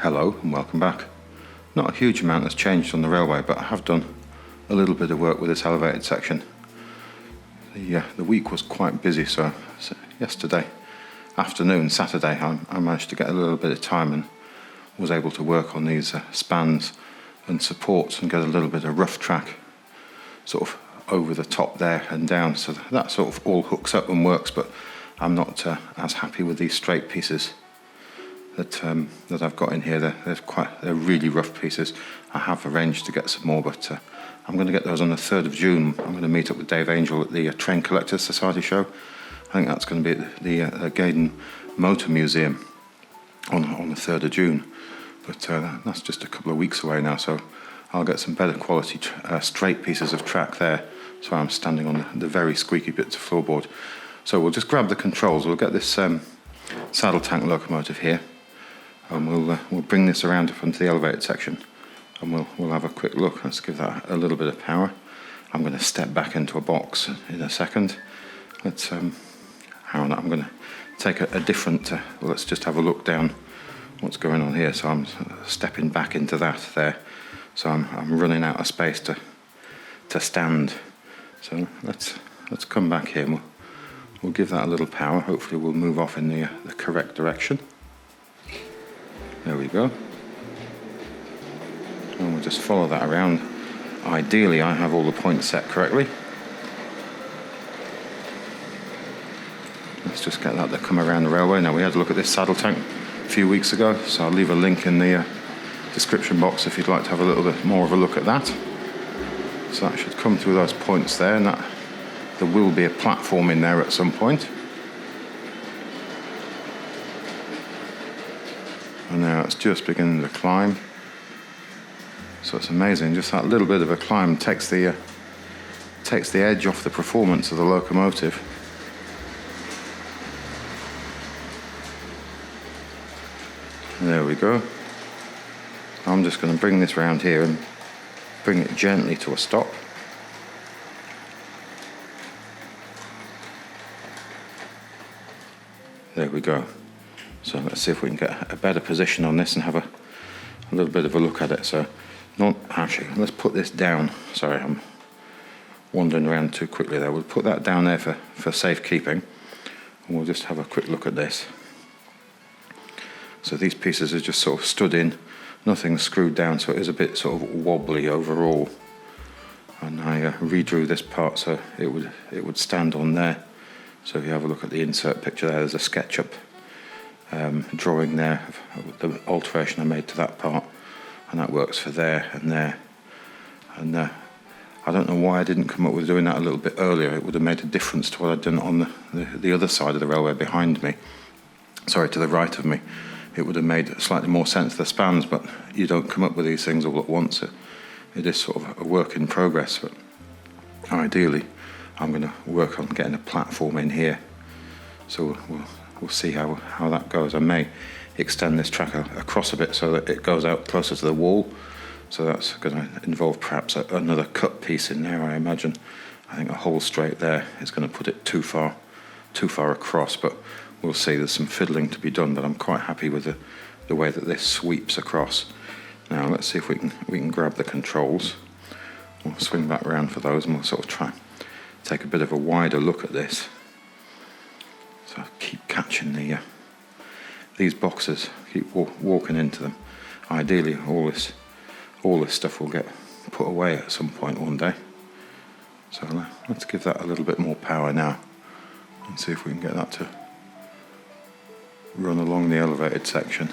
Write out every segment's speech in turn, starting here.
Hello and welcome back. Not a huge amount has changed on the railway, but I have done a little bit of work with this elevated section. The week was quite busy, so yesterday afternoon, Saturday, I managed to get a little bit of time and was able to work on these spans and supports and get a little bit of rough track sort of over the top there and down, so that sort of all hooks up and works, but I'm not as happy with these straight pieces that I've got in here. They're really rough pieces. I have arranged to get some more, but I'm going to get those on the 3rd of June. I'm going to meet up with Dave Angel at the Train Collectors Society show. I think that's going to be at the Gaydon Motor Museum on the 3rd of June. But that's just a couple of weeks away now, so I'll get some better quality straight pieces of track there. So I'm standing on the very squeaky bits of floorboard. So we'll just grab the controls. We'll get this saddle tank locomotive here, and we'll bring this around up onto the elevated section, and we'll have a quick look. Let's give that a little bit of power. I'm going to step back into a box in a second. Let's hang on. I'm going to take a different. Let's just have a look down what's going on here. So I'm stepping back into that there. So I'm running out of space to stand. So let's come back here. And we'll give that a little power. Hopefully we'll move off in the correct direction. There we go. And we'll just follow that around. Ideally, I have all the points set correctly. Let's just get that to come around the railway. Now, we had a look at this saddle tank a few weeks ago, so I'll leave a link in the description box if you'd like to have a little bit more of a look at that. So that should come through those points there, and that there will be a platform in there at some point. And now it's just beginning to climb. So it's amazing, just that little bit of a climb takes the edge off the performance of the locomotive. There we go. I'm just going to bring this round here and bring it gently to a stop. There we go. So let's see if we can get a better position on this and have a little bit of a look at it. So, let's put this down. Sorry, I'm wandering around too quickly there. We'll put that down there for safekeeping, and we'll just have a quick look at this. So these pieces are just sort of stood in, nothing's screwed down, so it is a bit sort of wobbly overall. And I redrew this part so it would stand on there. So if you have a look at the insert picture there's a SketchUp drawing there of the alteration I made to that part, and that works for there and there. And I don't know why I didn't come up with doing that a little bit earlier. It would have made a difference to what I'd done on the other side of the railway behind me. Sorry, to the right of me. It would have made slightly more sense to the spans, but you don't come up with these things all at once. It is sort of a work in progress, but ideally I'm going to work on getting a platform in here. So we'll see how that goes. I may extend this track across a bit so that it goes out closer to the wall. So that's going to involve perhaps another cut piece in there, I imagine. I think a hole straight there is going to put it too far across, but we'll see. There's some fiddling to be done, but I'm quite happy with the way that this sweeps across. Now let's see if we can grab the controls. We'll swing back around for those, and we'll sort of try take a bit of a wider look at this. So keep catching these boxes, keep walking into them. Ideally, all this stuff will get put away at some point one day. So let's give that a little bit more power now and see if we can get that to run along the elevated section.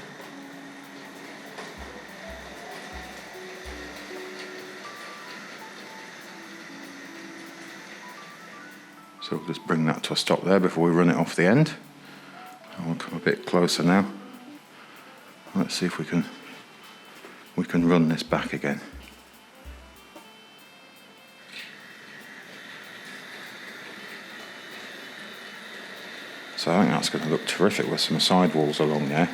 So we'll just bring that to a stop there before we run it off the end. And we'll come a bit closer now. Let's see if we can run this back again. So I think that's going to look terrific with some sidewalls along there.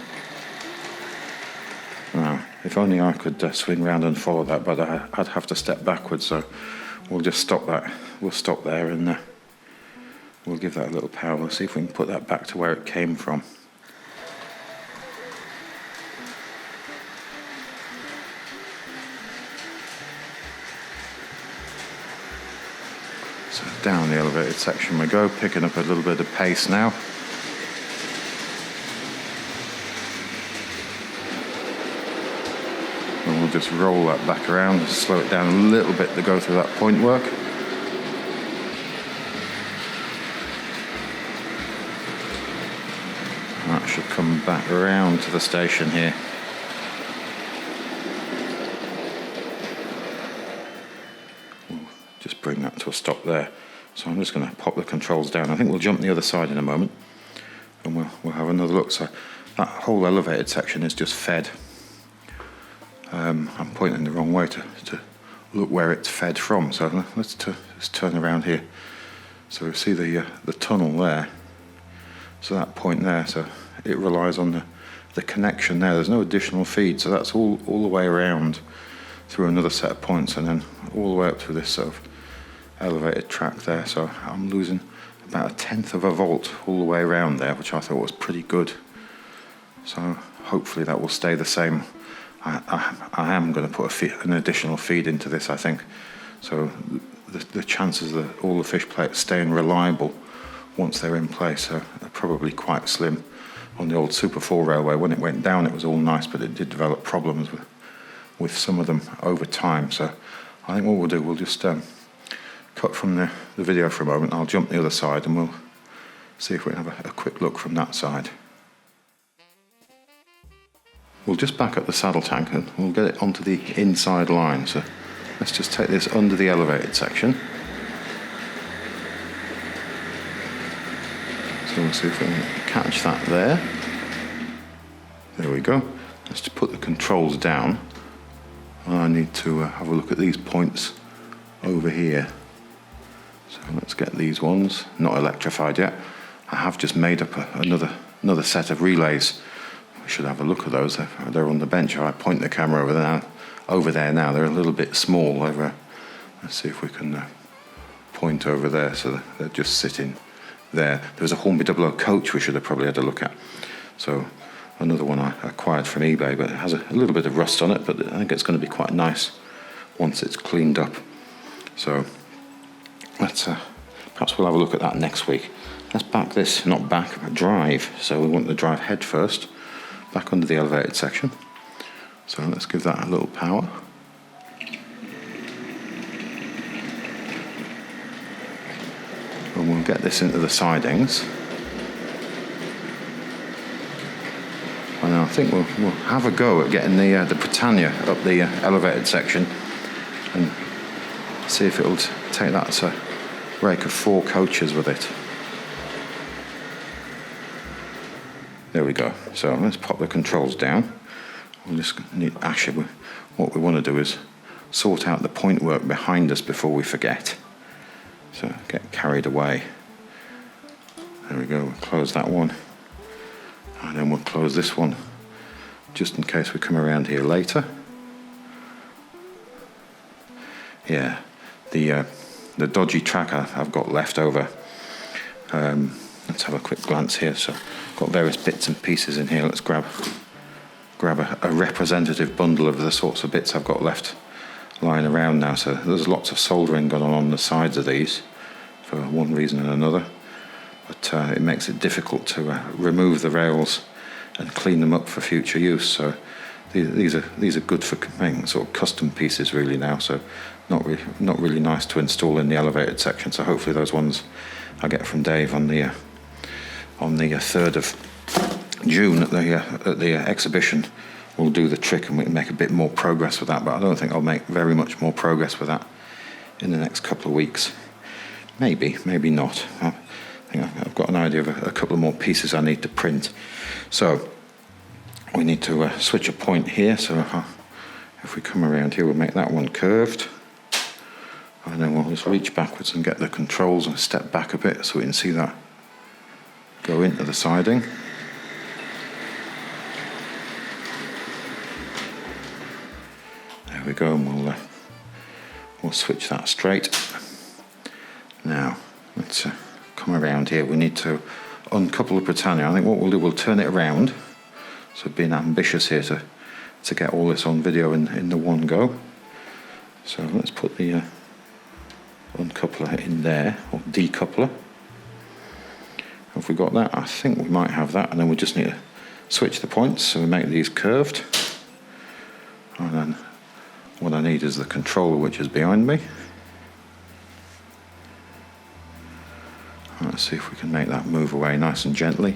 Now, if only I could swing round and follow that, but I'd have to step backwards, so we'll just stop that. We'll stop there and we'll give that a little power. We'll see if we can put that back to where it came from. So down the elevated section we go, picking up a little bit of pace now. And we'll just roll that back around and slow it down a little bit to go through that point work. And that should come back around to the station here. Just bring that to a stop there. So I'm just going to pop the controls down. I think we'll jump the other side in a moment and we'll have another look. So that whole elevated section is just fed. I'm pointing the wrong way to look where it's fed from. So let's just turn around here. So we see the tunnel there. So that point there, so it relies on the connection there. There's no additional feed, so that's all the way around through another set of points and then all the way up to this sort of elevated track there. So I'm losing about 1/10 of a volt all the way around there, which I thought was pretty good. So hopefully that will stay the same. I am going to put an additional feed into this, I think. So the chances that all the fish plates staying reliable once they're in place are probably quite slim. On the old Super 4 railway, when it went down it was all nice, but it did develop problems with some of them over time. So I think what we'll do, we'll just cut from the video for a moment. I'll jump the other side and we'll see if we can have a quick look from that side. We'll just back up the saddle tank and we'll get it onto the inside line. So let's just take this under the elevated section. So we'll see if we can catch that there. There we go. Let's just put the controls down. I need to have a look at these points over here. So let's get these ones, not electrified yet. I have just made up another set of relays. We should have a look at those. They're on the bench. I point the camera over there now. They're a little bit small. Let's see if we can point over there. So they're just sitting there. There's a Hornby Dublo coach we should have probably had a look at. So another one I acquired from eBay, but it has a little bit of rust on it, but I think it's going to be quite nice once it's cleaned up. So let's perhaps we'll have a look at that next week. Let's back this, not back, but drive. So we want the drive head first, back under the elevated section. So let's give that a little power. And we'll get this into the sidings. And I think we'll have a go at getting the Britannia up the elevated section and see if it'll take that as a rake of 4 coaches with it. There we go. So let's pop the controls down. We'll just need, actually, what we want to do is sort out the point work behind us before we forget. So get carried away. There we go. We'll close that one. And then we'll close this one just in case we come around here later. Yeah, the dodgy track I've got left over. Let's have a quick glance here. So I've got various bits and pieces in here. Let's grab a representative bundle of the sorts of bits I've got left lying around now. So there's lots of soldering going on the sides of these for one reason and another. But it makes it difficult to remove the rails and clean them up for future use. So these are good for making sort of custom pieces really now. So not really nice to install in the elevated section. So hopefully those ones I get from Dave on the 3rd of June at the exhibition will do the trick, and we can make a bit more progress with that. But I don't think I'll make very much more progress with that in the next couple of weeks. Maybe not. I think I've got an idea of a couple of more pieces I need to print. So we need to switch a point here. So if we come around here, we'll make that one curved. And then we'll just reach backwards and get the controls and step back a bit so we can see that go into the siding. There we go, and we'll switch that straight. Now, let's come around here. We need to uncouple the Britannia. I think what we'll do, we'll turn it around. So being ambitious here to get all this on video in the one go. So let's put the uncoupler in there, or decoupler. Have we got that? I think we might have that, and then we just need to switch the points so we make these curved. And then what I need is the controller, which is behind me. Let's see if we can make that move away nice and gently.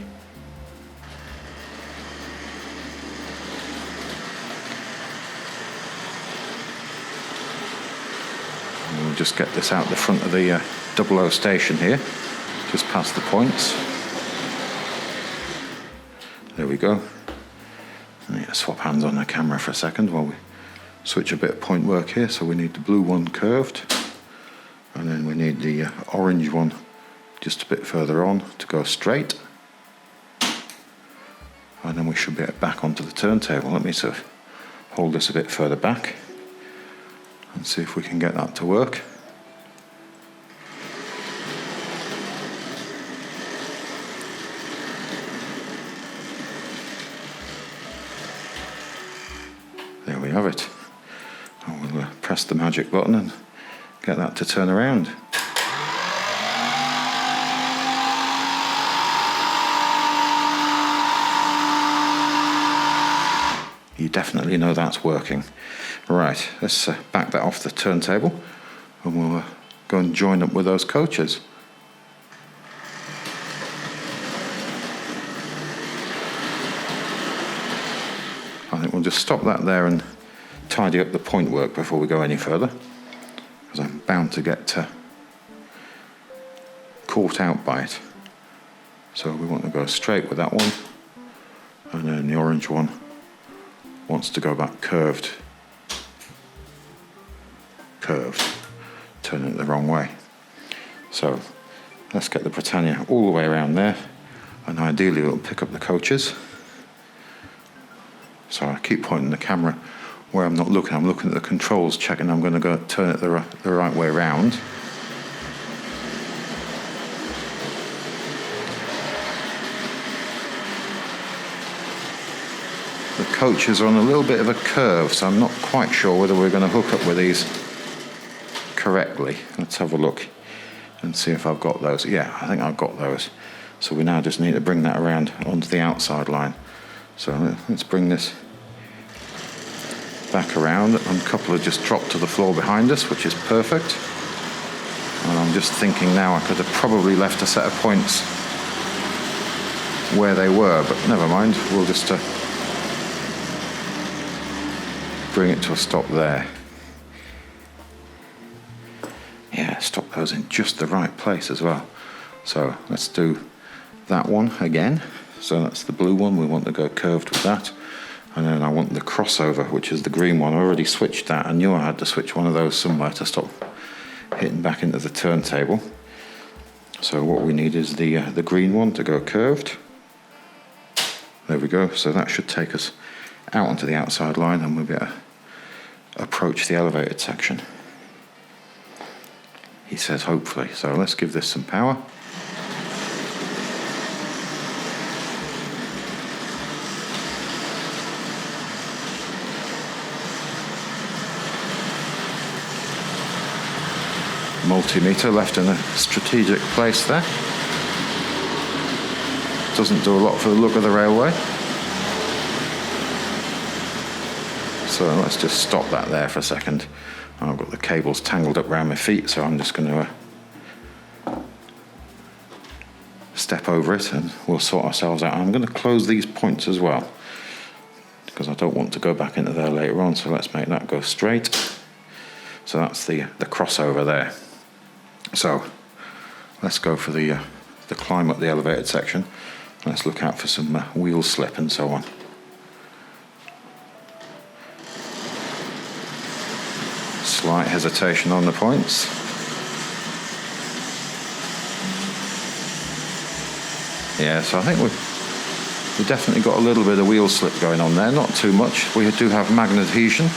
And we'll just get this out the front of the Dublo station here, just past the points. There we go. I need to swap hands on the camera for a second while we switch a bit of point work here. So we need the blue one curved, and then we need the orange one just a bit further on to go straight. And then we should be back onto the turntable. Let me sort of hold this a bit further back and see if we can get that to work. There we have it. And we'll press the magic button and get that to turn around. You definitely know that's working. Right, let's back that off the turntable and we'll go and join up with those coaches. I think we'll just stop that there and tidy up the point work before we go any further, because I'm bound to get caught out by it. So we want to go straight with that one, and then the orange one wants to go back curved, turning it the wrong way. So let's get the Britannia all the way around there, and ideally it'll pick up the coaches. So I keep pointing the camera where I'm not looking. I'm looking at the controls, checking I'm going to go turn it the right way around. The coaches are on a little bit of a curve, so I'm not quite sure whether we're going to hook up with these correctly. Let's have a look and see if I've got those. Yeah, I think I've got those. So we now just need to bring that around onto the outside line. So let's bring this back around, and a couple have just dropped to the floor behind us, which is perfect. And I'm just thinking now I could have probably left a set of points where they were, but never mind, we'll just bring it to a stop there. Yeah, stop those in just the right place as well. So let's do that one again. So that's the blue one, we want to go curved with that. And then I want the crossover, which is the green one. I already switched that. I knew I had to switch one of those somewhere to stop hitting back into the turntable. So what we need is the green one to go curved. There we go. So that should take us out onto the outside line, and we'll be able to approach the elevated section. He says hopefully. So let's give this some power. Multimeter left in a strategic place there. Doesn't do a lot for the look of the railway. So let's just stop that there for a second. I've got the cables tangled up around my feet, so I'm just going to step over it and we'll sort ourselves out. I'm going to close these points as well, because I don't want to go back into there later on. So let's make that go straight. So that's the crossover there. So let's go for the climb up the elevated section. Let's look out for some wheel slip and so on. Slight hesitation on the points. Yeah, so I think we've definitely got a little bit of wheel slip going on there, not too much. We do have magnet adhesion.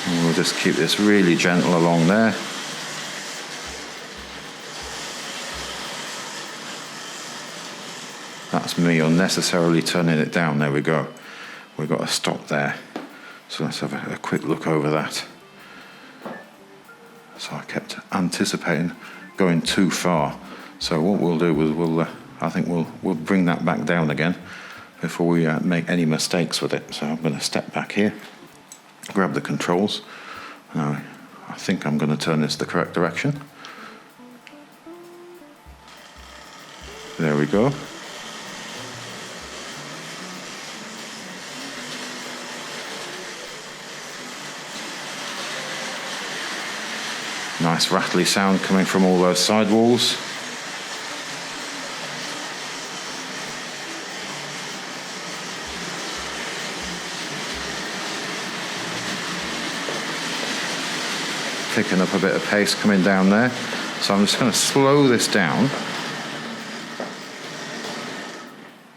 And we'll just keep this really gentle along there. That's me unnecessarily turning it down. There we go. We've got to stop there. So let's have a quick look over that. So I kept anticipating going too far. So what we'll do is I think we'll bring that back down again before we make any mistakes with it. So I'm going to step back here, grab the controls. Now I think I'm going to turn this the correct direction. There we go. Nice rattly sound coming from all those sidewalls. Picking up a bit of pace coming down there. So I'm just going to slow this down.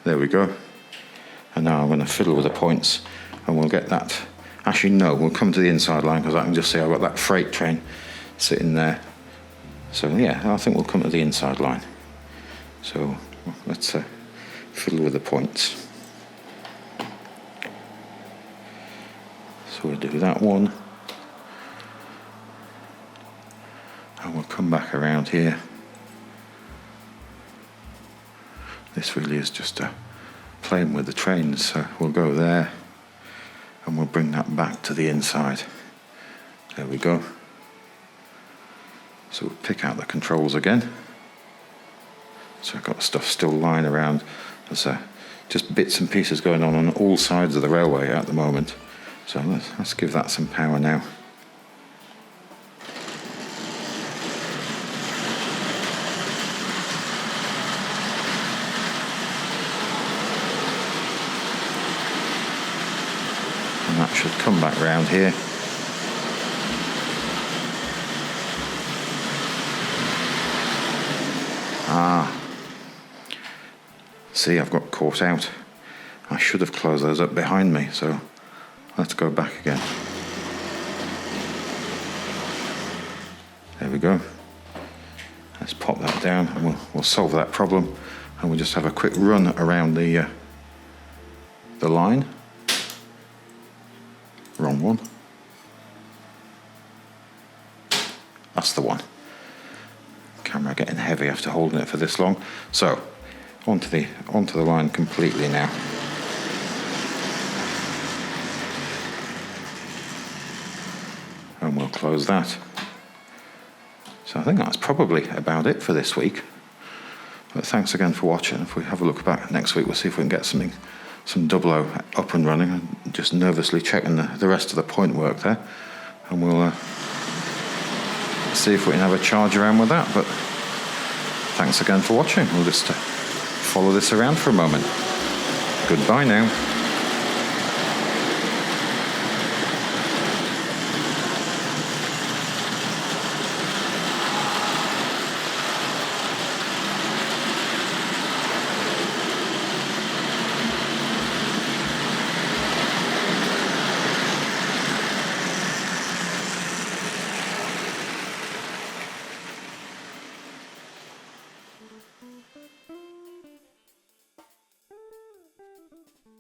There we go. And now I'm going to fiddle with the points and we'll get that. Actually no, we'll come to the inside line because I can just see I've got that freight train sitting there. So yeah, I think we'll come to the inside line. So let's fiddle with the points. So we'll do that one. And we'll come back around here. This really is just playing with the trains, so we'll go there and we'll bring that back to the inside. There we go. So we'll pick out the controls again. So I've got stuff still lying around. There's just bits and pieces going on all sides of the railway at the moment. So let's give that some power now. That should come back round here. See, I've got caught out. I should have closed those up behind me, so let's go back again. There we go. Let's pop that down and we'll solve that problem, and we'll just have a quick run around the line. Wrong one. That's the one. Camera getting heavy after holding it for this long. So onto the line completely now. And we'll close that. So I think that's probably about it for this week. But thanks again for watching. If we have a look back next week, we'll see if we can get some Dublo up and running. I'm just nervously checking the rest of the point work there, and we'll see if we can have a charge around with that. But thanks again for watching. We'll just follow this around for a moment. Goodbye now.